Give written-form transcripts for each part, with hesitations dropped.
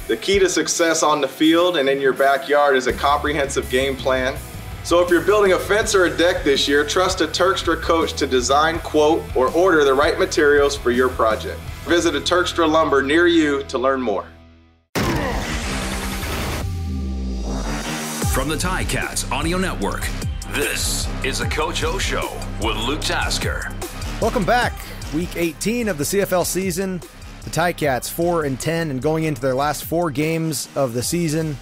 The key to success on the field and in your backyard is a comprehensive game plan. So if you're building a fence or a deck this year, trust a Turkstra coach to design, quote, or order the right materials for your project. Visit a Turkstra Lumber near you to learn more. From the Ticats Audio Network, this is the Coach O Show with Luke Tasker. Welcome back. Week 18 of the CFL season. The Ticats 4-10 and going into their last 4 games of the season.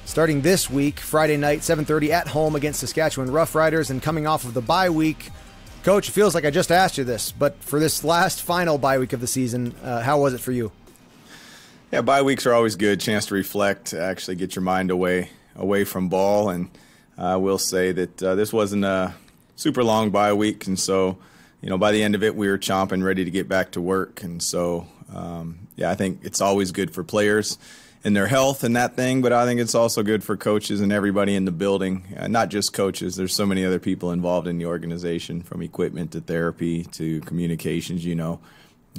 Starting this week, Friday night, 7:30 at home against Saskatchewan Roughriders, and coming off of the bye week. Coach, it feels like I just asked you this, but for this last final bye week of the season, how was it for you? Yeah, bye weeks are always good. Chance to reflect, actually get your mind away from ball. And I will say that this wasn't a super long bye week, and so by the end of it, we were chomping, ready to get back to work. And so, I think it's always good for players and their health and that thing, but I think it's also good for coaches and everybody in the building, not just coaches. There's so many other people involved in the organization, from equipment to therapy to communications.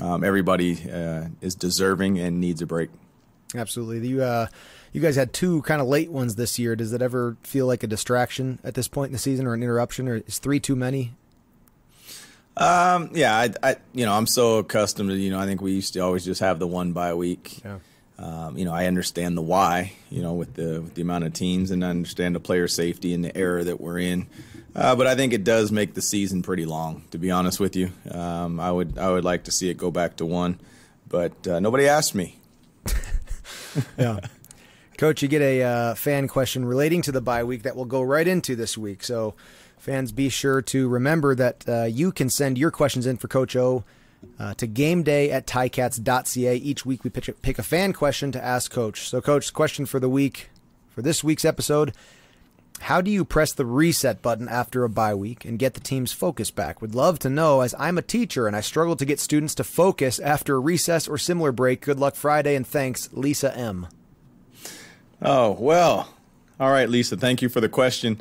Everybody is deserving and needs a break. Absolutely. You guys had 2 kind of late ones this year. Does it ever feel like a distraction at this point in the season, or an interruption, or is 3 too many? I'm so accustomed to, I think we used to always just have the one bye week. Yeah. I understand the why, with the amount of teams, and I understand the player safety and the era that we're in. But I think it does make the season pretty long, to be honest with you. I would like to see it go back to 1, but nobody asked me. Yeah. Coach, you get a fan question relating to the bye week that will go right into this week. So fans, be sure to remember that you can send your questions in for Coach O to gameday@ticats.ca. Each week we pick a fan question to ask Coach. So, Coach, question for the week, for this week's episode: how do you press the reset button after a bye week and get the team's focus back? Would love to know, as I'm a teacher and I struggle to get students to focus after a recess or similar break. Good luck Friday, and thanks, Lisa M. Oh, well. All right, Lisa, thank you for the question.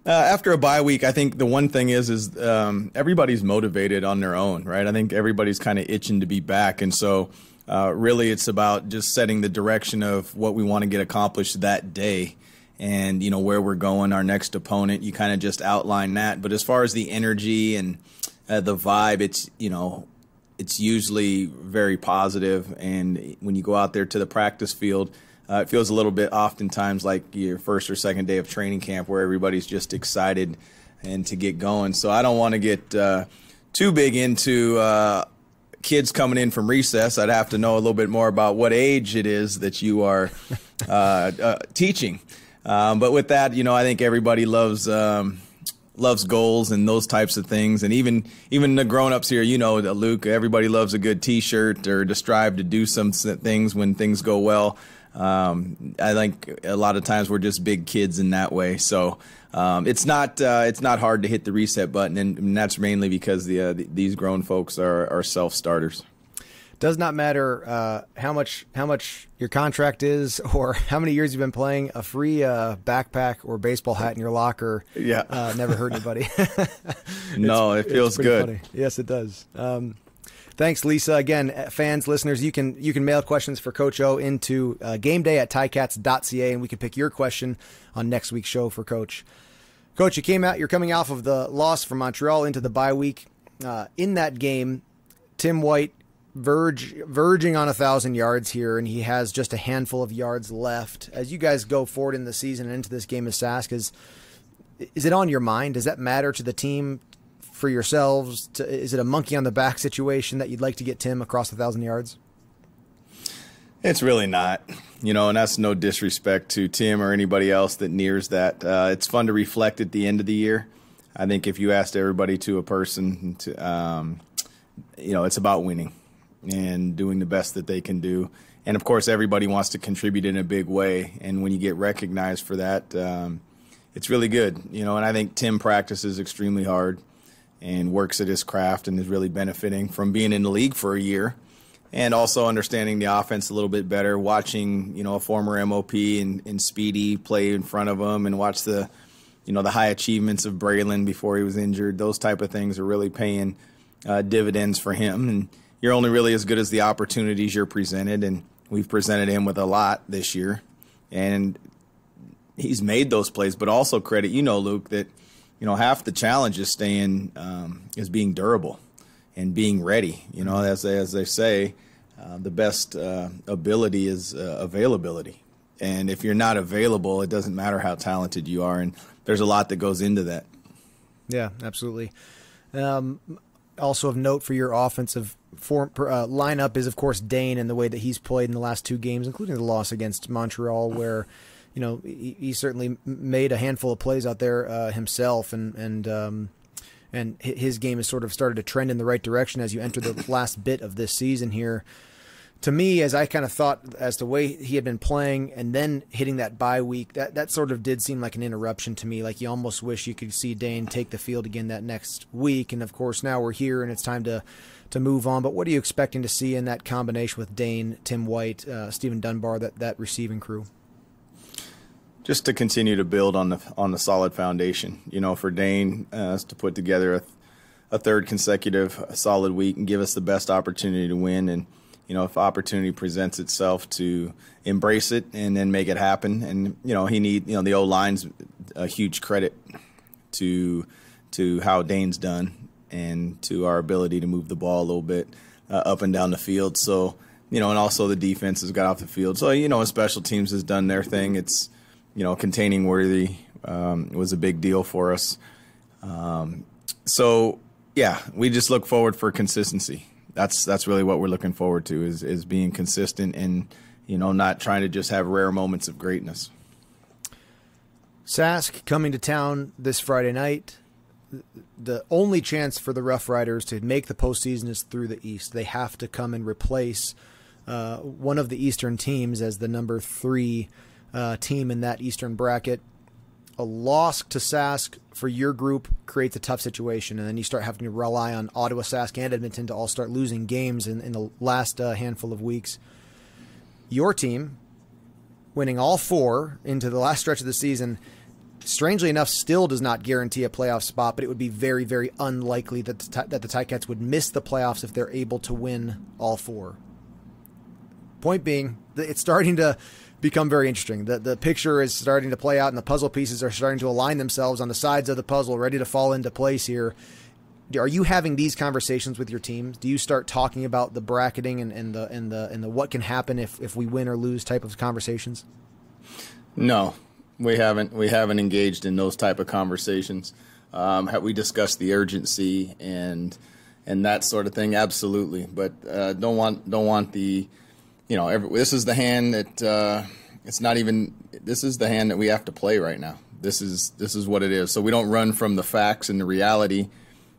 After a bye week, I think the one thing is everybody's motivated on their own, right? I think everybody's kind of itching to be back. And so really it's about just setting the direction of what we want to get accomplished that day and, where we're going, our next opponent. You kind of just outline that. But as far as the energy and the vibe, it's usually very positive. And when you go out there to the practice field, it feels a little bit oftentimes like your first or second day of training camp, where everybody's just excited and to get going. So I don't want to get too big into kids coming in from recess. I'd have to know a little bit more about what age it is that you are teaching. But with that, I think everybody loves goals and those types of things. And even the grown-ups here, Luke, everybody loves a good T-shirt or to strive to do some things when things go well. I think a lot of times we're just big kids in that way. So it's not hard to hit the reset button, and that's mainly because these grown folks are self-starters. Does not matter how much your contract is or how many years you've been playing. A free backpack or baseball hat in your locker never hurt anybody. No, it feels good. Funny. Yes, it does. Thanks, Lisa. Again, fans, listeners, you can mail questions for Coach O into gameday@ticats.ca, and we can pick your question on next week's show for Coach. Coach, you're coming off of the loss from Montreal into the bye week. In that game, Tim White verging on 1,000 yards here, and he has just a handful of yards left. As you guys go forward in the season and into this game of Sask, is it on your mind? Does that matter to the team? For yourselves, is it a monkey on the back situation that you'd like to get Tim across 1,000 yards? It's really not, and that's no disrespect to Tim or anybody else that nears that. It's fun to reflect at the end of the year. I think if you asked everybody to a person, it's about winning and doing the best that they can do. And of course, everybody wants to contribute in a big way. And when you get recognized for that, it's really good, and I think Tim practices extremely hard and works at his craft and is really benefiting from being in the league for a year and also understanding the offense a little bit better, watching, a former MOP and Speedy play in front of him and watch the high achievements of Braylon before he was injured. Those type of things are really paying dividends for him. And you're only really as good as the opportunities you're presented. And We've presented him with a lot this year, and he's made those plays. But also credit, Luke, that half the challenge is is being durable and being ready. As they say, the best ability is availability. And if you're not available, it doesn't matter how talented you are. And there's a lot that goes into that. Yeah, absolutely. Also of note for your offensive lineup is, of course, Dane and the way that he's played in the last 2 games, including the loss against Montreal, where he certainly made a handful of plays out there himself, and his game has sort of started to trend in the right direction as you enter the last bit of this season here. To me, as I kind of thought as the way he had been playing and then hitting that bye week, that sort of did seem like an interruption to me. Like you almost wish you could see Dane take the field again that next week. And of course, now we're here and it's time to move on. But what are you expecting to see in that combination with Dane, Tim White, Stephen Dunbar, that receiving crew? Just to continue to build on the solid foundation. For Dane to put together a third consecutive solid week and give us the best opportunity to win. And if opportunity presents itself, to embrace it and then make it happen. And, the O-line's a huge credit to how Dane's done and to our ability to move the ball a little bit up and down the field. So, and also the defense has got off the field. So, and special teams has done their thing. It's, containing Worthy was a big deal for us. So, we just look forward for consistency. That's really what we're looking forward to is being consistent and, not trying to just have rare moments of greatness. Sask coming to town this Friday night. The only chance for the Rough Riders to make the postseason is through the East. They have to come and replace one of the Eastern teams as the number 3 team in that Eastern bracket. A loss to Sask for your group creates a tough situation, and then you start having to rely on Ottawa, Sask, and Edmonton to all start losing games in the last handful of weeks. Your team, winning all 4 into the last stretch of the season, strangely enough, still does not guarantee a playoff spot, but it would be very, very unlikely that the Ticats would miss the playoffs if they're able to win all 4. Point being, it's starting to become very interesting. The picture is starting to play out, and the puzzle pieces are starting to align themselves on the sides of the puzzle, ready to fall into place here. Are you having these conversations with your teams? Do you start talking about the bracketing and the what can happen if we win or lose type of conversations? No, we haven't. We haven't engaged in those type of conversations. Have we discussed the urgency and that sort of thing? Absolutely, but don't want the. This is the hand that it's not even. This is the hand that we have to play right now. This is what it is. So we don't run from the facts and the reality,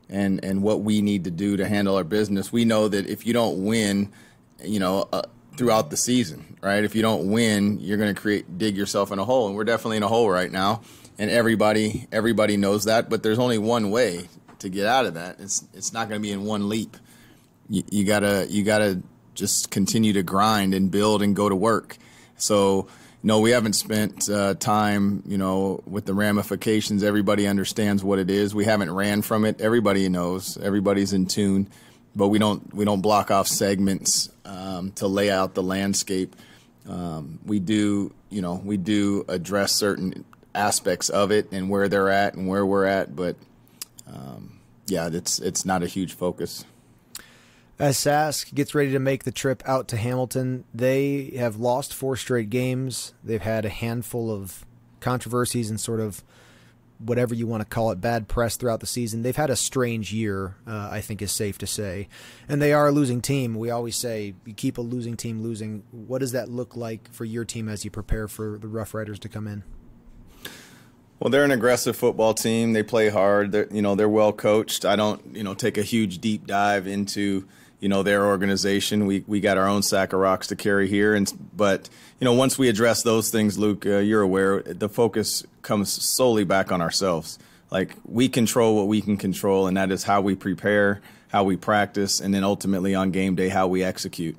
and what we need to do to handle our business. We know that if you don't win, throughout the season, right? If you don't win, you're going to dig yourself in a hole, and we're definitely in a hole right now, and everybody knows that. But there's only one way to get out of that. It's not going to be in one leap. You gotta just continue to grind and build and go to work. So, no, we haven't spent time, with the ramifications. Everybody understands what it is. We haven't ran from it. Everybody knows. Everybody's in tune. But we don't block off segments to lay out the landscape. We do address certain aspects of it and where they're at and where we're at. But, it's not a huge focus. As Sask gets ready to make the trip out to Hamilton, they have lost 4 straight games. They've had a handful of controversies and sort of whatever you want to call it, bad press throughout the season. They've had a strange year, I think is safe to say. And they are a losing team. We always say you keep a losing team losing. What does that look like for your team as you prepare for the Rough Riders to come in? Well, they're an aggressive football team. They play hard. They're well coached. I don't, take a huge deep dive into, their organization. We got our own sack of rocks to carry here. But once we address those things, Luke, you're aware, the focus comes solely back on ourselves. Like, we control what we can control, and that is how we prepare, how we practice, and then ultimately on game day, how we execute.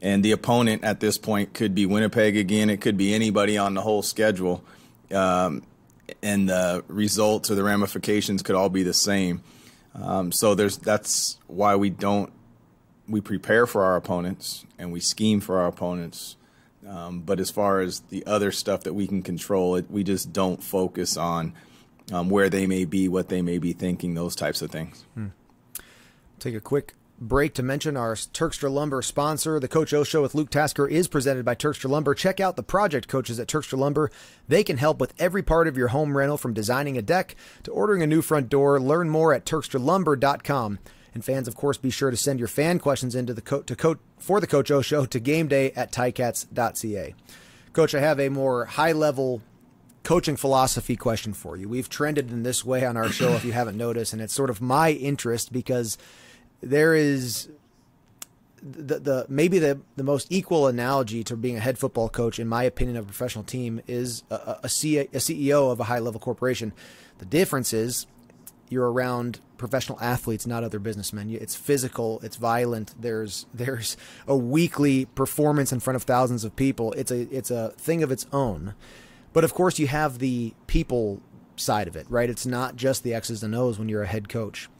And the opponent at this point could be Winnipeg again. It could be anybody on the whole schedule. And the results or the ramifications could all be the same. So that's why we don't we prepare for our opponents and we scheme for our opponents. But as far as the other stuff that we can control, we just don't focus on where they may be, what they may be thinking, those types of things. Take a quick break to mention our Turkstra Lumber sponsor. The Coach O Show with Luke Tasker is presented by Turkstra Lumber. Check out the project coaches at Turkstra Lumber. They can help with every part of your home rental, from designing a deck to ordering a new front door. Learn more at TurkstraLumber.com. And fans, of course, be sure to send your fan questions into for the Coach O Show to gameday@ticats.ca. Coach, I have a more high-level coaching philosophy question for you. We've trended in this way on our show, if you haven't noticed, and it's sort of my interest because there is maybe the most equal analogy to being a head football coach, in my opinion, of a professional team is a CEO of a high-level corporation. The difference is you're around professional athletes, not other businessmen. It's physical, it's violent. There's a weekly performance in front of thousands of people. It's a thing of its own. But of course, you have the people side of it, right? It's not just the X's and O's when you're a head coach.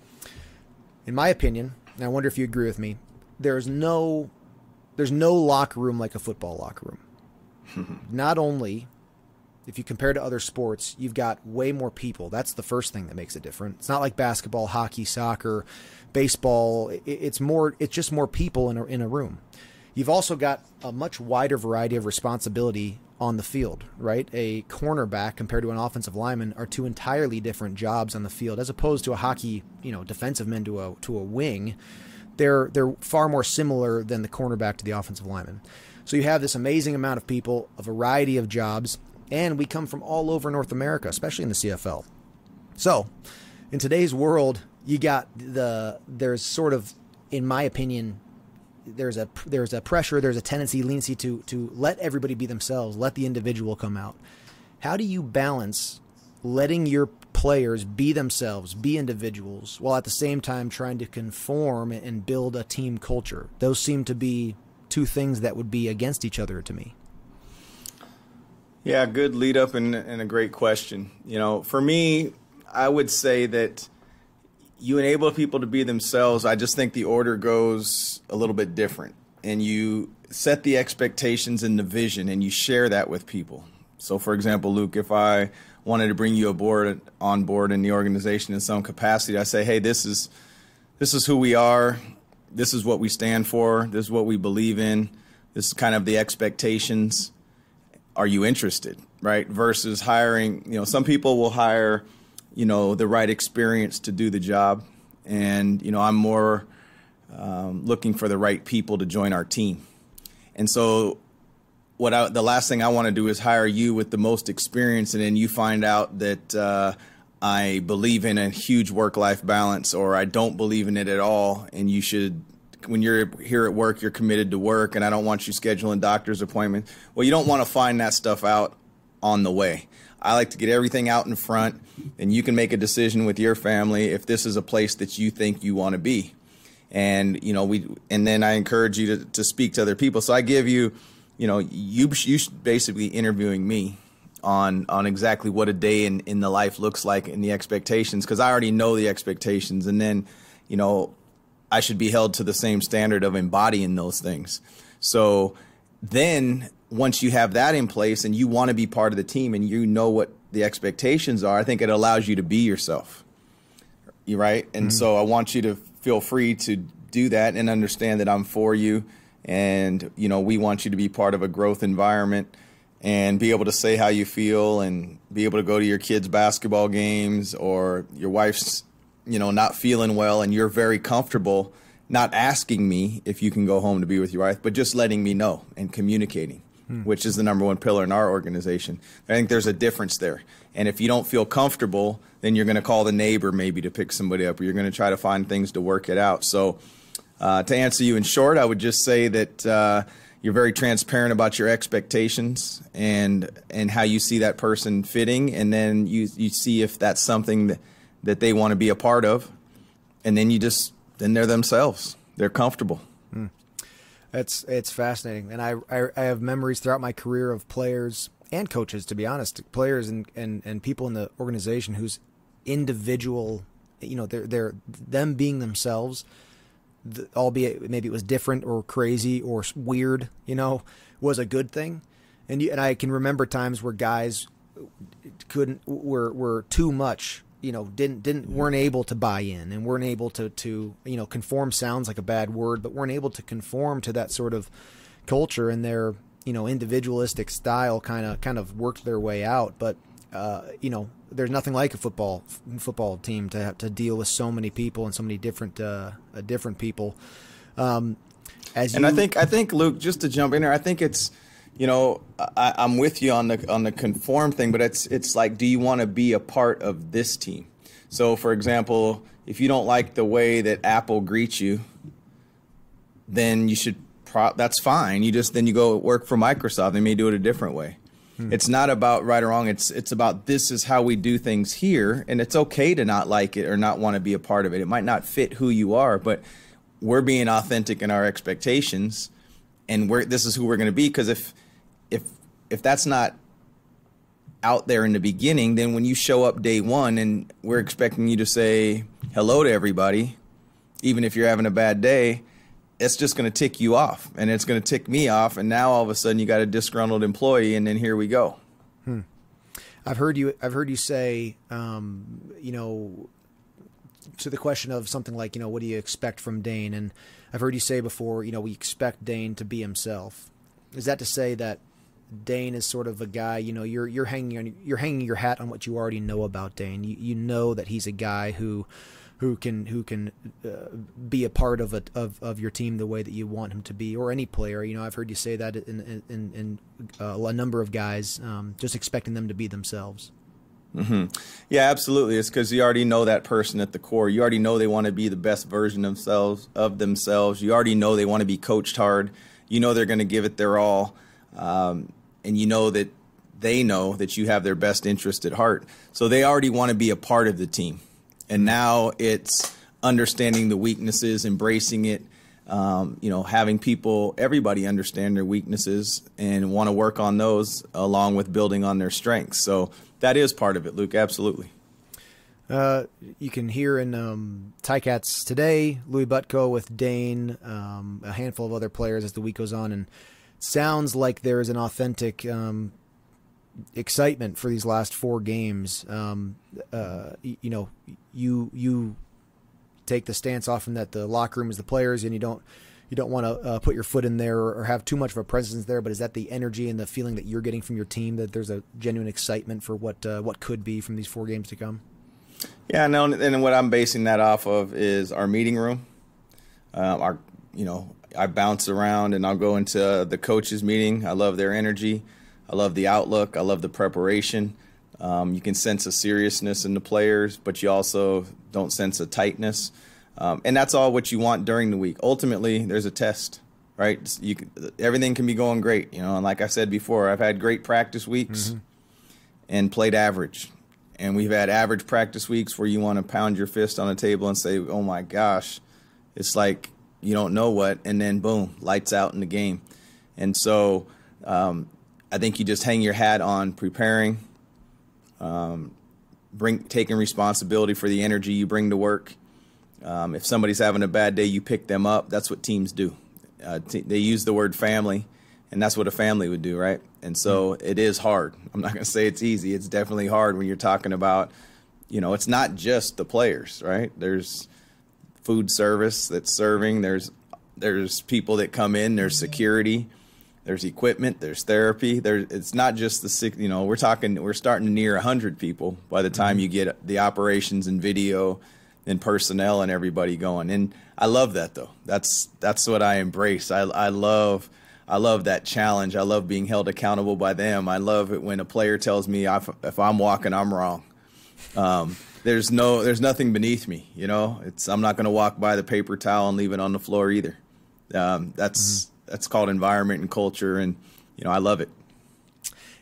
In my opinion, and I wonder if you agree with me, there's no locker room like a football locker room. Not only, if you compare to other sports, you've got way more people. That's the first thing that makes it different. It's not like basketball, hockey, soccer, baseball. It's just more people in a room. You've also got a much wider variety of responsibility on the field, right? A cornerback compared to an offensive lineman are two entirely different jobs on the field, as opposed to a hockey, defensive man to a wing. They're far more similar than the cornerback to the offensive lineman. So you have this amazing amount of people, a variety of jobs, and we come from all over North America, especially in the CFL. So in today's world, you got there's sort of, in my opinion, there's a pressure, there's a leniency to let everybody be themselves, let the individual come out. How do you balance letting your players be themselves, be individuals, while at the same time trying to conform and build a team culture? Those seem to be two things that would be against each other to me. Yeah, good lead up and a great question. For me, I would say that you enable people to be themselves. I just think the order goes a little bit different, and you set the expectations and the vision, and you share that with people. So, for example, Luke, if I wanted to bring you on board in the organization in some capacity, I say, hey, this is who we are. This is what we stand for. This is what we believe in. This is kind of the expectations. Are you interested, right? Versus hiring, some people will hire the right experience to do the job. And, I'm more looking for the right people to join our team. And so the last thing I want to do is hire you with the most experience, and then you find out that I believe in a huge work-life balance, or I don't believe in it at all. And you should, when you're here at work, you're committed to work, and I don't want you scheduling doctor's appointments. Well, you don't want to find that stuff out on the way. I like to get everything out in front, and you can make a decision with your family if this is a place that you think you want to be. And and then I encourage you to speak to other people. So I give you, you should basically interviewing me on exactly what a day in the life looks like and the expectations, because I already know the expectations, and then I should be held to the same standard of embodying those things. So then once you have that in place and you want to be part of the team and you know what the expectations are, I think it allows you to be yourself. You're right. And so I want you to feel free to do that and understand that I'm for you. And, we want you to be part of a growth environment and be able to say how you feel and be able to go to your kids' basketball games, or your wife's, not feeling well, and you're very comfortable not asking me if you can go home to be with your wife, but just letting me know and communicating, which is the number one pillar in our organization. I think there's a difference there. And if you don't feel comfortable, then you're going to call the neighbor maybe to pick somebody up, or you're going to try to find things to work it out. So to answer you in short, I would just say that you're very transparent about your expectations and how you see that person fitting, and then you see if that's something that they want to be a part of, and then then they're themselves. They're comfortable. It's fascinating. And I have memories throughout my career of players and coaches, to be honest, players and people in the organization whose individual, they're them being themselves albeit maybe it was different or crazy or weird, was a good thing. And I can remember times where guys were too much, weren't able to buy in and weren't able to conform. Sounds like a bad word, but weren't able to conform to that sort of culture, and their individualistic style kind of worked their way out. But there's nothing like a football team to have to deal with so many people and so many different people. I think Luke, just to jump in there, I think it's, I'm with you on the conform thing, but it's like, do you want to be a part of this team? So, for example, if you don't like the way that Apple greets you, then you should. That's fine. Then you go work for Microsoft. They may do it a different way. It's not about right or wrong. It's about this is how we do things here, and it's okay to not like it or not want to be a part of it. It might not fit who you are, but we're being authentic in our expectations, and this is who we're going to be. Because if that's not out there in the beginning, then when you show up day one and we're expecting you to say hello to everybody, even if you're having a bad day, it's just going to tick you off, and it's going to tick me off, and now all of a sudden you got a disgruntled employee, and then here we go. I've heard you say, to the question of something like, what do you expect from Dane? And I've heard you say before, we expect Dane to be himself. Is that to say that Dane is sort of a guy, you're hanging your hat on what you already know about Dane. You know that he's a guy who can be a part of your team the way that you want him to be, or any player. I've heard you say that in a number of guys, just expecting them to be themselves. Mm-hmm. Yeah, absolutely. It's because you already know that person at the core. You already know they want to be the best version of themselves. You already know they want to be coached hard. You know they're going to give it their all, and you know that they know that you have their best interest at heart. So they already want to be a part of the team. And now it's understanding the weaknesses, embracing it, having everybody understand their weaknesses and want to work on those along with building on their strengths. So that is part of it, Luke, absolutely. You can hear in Ticats today, Louis Butko with Dane, a handful of other players as the week goes on, and sounds like there is an authentic excitement for these last 4 games. You take the stance often that the locker room is the players, and you don't want to put your foot in there or have too much of a presence there. But is that the energy and the feeling that you're getting from your team, that there's a genuine excitement for what could be from these 4 games to come? Yeah, no, and what I'm basing that off of is our meeting room. I bounce around and I'll go into the coaches' meeting. I love their energy. I love the outlook. I love the preparation. You can sense a seriousness in the players, but you also don't sense a tightness. And that's all what you want during the week. Ultimately, there's a test, right? Everything can be going great. And like I said before, I've had great practice weeks and played average. And we've had average practice weeks where you want to pound your fist on a table and say, oh, my gosh, it's like you don't know what, and then, boom, lights out in the game. And so I think you just hang your hat on preparing, taking responsibility for the energy you bring to work. If somebody's having a bad day, you pick them up. That's what teams do. They use the word family, and that's what a family would do, right? And so it is hard. I'm not going to say it's easy. It's definitely hard when you're talking about, it's not just the players, right? There's food service that's serving. There's people that come in. There's security. There's equipment. There's therapy. It's not just we're starting to near 100 people by the time you get the operations and video and personnel and everybody going. And I love that, though. That's what I embrace. I love that challenge. I love being held accountable by them. I love it when a player tells me if I'm walking, I'm wrong. There's nothing beneath me. I'm not going to walk by the paper towel and leave it on the floor either. That's called environment and culture, and I love it.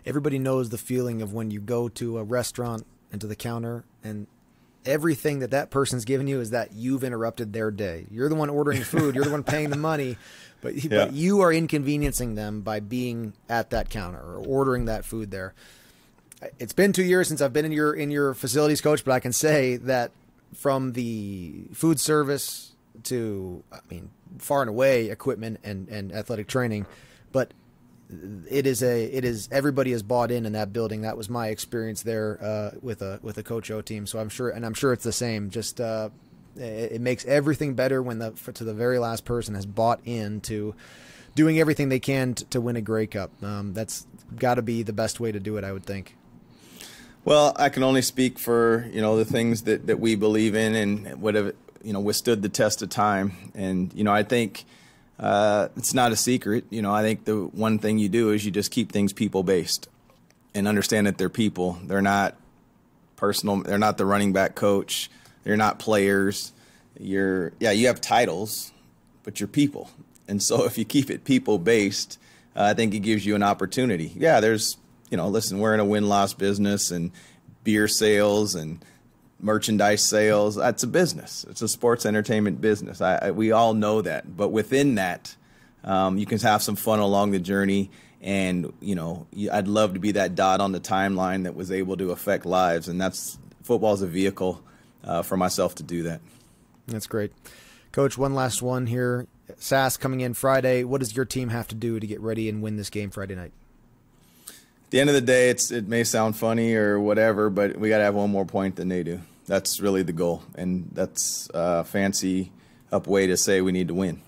Everybody knows the feeling of when you go to a restaurant and to the counter, and everything that person's given you is that you've interrupted their day. You're the one ordering food. You're the one paying the money, but you are inconveniencing them by being at that counter or ordering that food there. It's been 2 years since I've been in your facilities, Coach, but I can say that from the food service far and away equipment and athletic training, but it is everybody is bought in that building. That was my experience there with a Coach O team. So I'm sure it's the same. Just it makes everything better when to the very last person has bought into doing everything they can to win a Grey Cup. That's got to be the best way to do it, I would think. Well, I can only speak for the things that we believe in and whatever withstood the test of time. And I think it's not a secret. I think the one thing you do is you just keep things people based and understand that they're people. They're not personal. They're not the running back coach. They're not players. You have titles, but you're people. And so if you keep it people based, I think it gives you an opportunity. Yeah, there's listen, we're in a win-loss business, and beer sales and merchandise sales, that's a business. It's a sports entertainment business. We all know that. But within that, you can have some fun along the journey. And, I'd love to be that dot on the timeline that was able to affect lives. And football is a vehicle for myself to do that. That's great. Coach, one last one here. SAS coming in Friday. What does your team have to do to get ready and win this game Friday night? At the end of the day, it may sound funny or whatever, but we got to have one more point than they do. That's really the goal, and that's a fancy up way to say we need to win.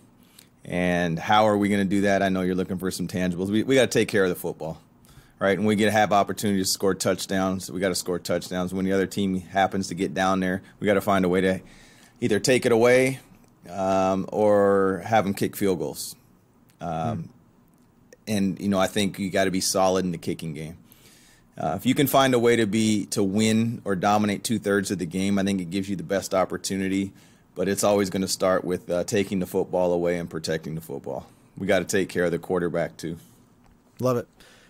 And how are we going to do that? I know you're looking for some tangibles. We got to take care of the football, right? And we get to have opportunities to score touchdowns. We got to score touchdowns. When the other team happens to get down there, we got to find a way to either take it away or have them kick field goals. And, I think you got to be solid in the kicking game. If you can find a way to win or dominate 2/3 of the game, I think it gives you the best opportunity. But it's always going to start with taking the football away and protecting the football. We got to take care of the quarterback, too. Love it.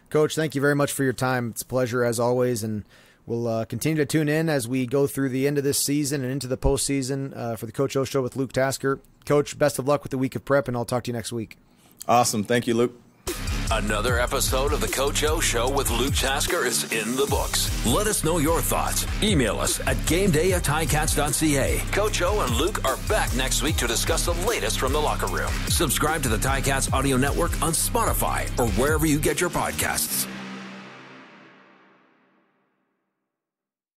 Coach, thank you very much for your time. It's a pleasure, as always. And we'll continue to tune in as we go through the end of this season and into the postseason for the Coach O Show with Luke Tasker. Coach, best of luck with the week of prep, and I'll talk to you next week. Awesome. Thank you, Luke. Another episode of the Coach O Show with Luke Tasker is in the books. Let us know your thoughts. Email us at gameday@ticats.ca. Coach O and Luke are back next week to discuss the latest from the locker room. Subscribe to the Ticats Audio Network on Spotify or wherever you get your podcasts.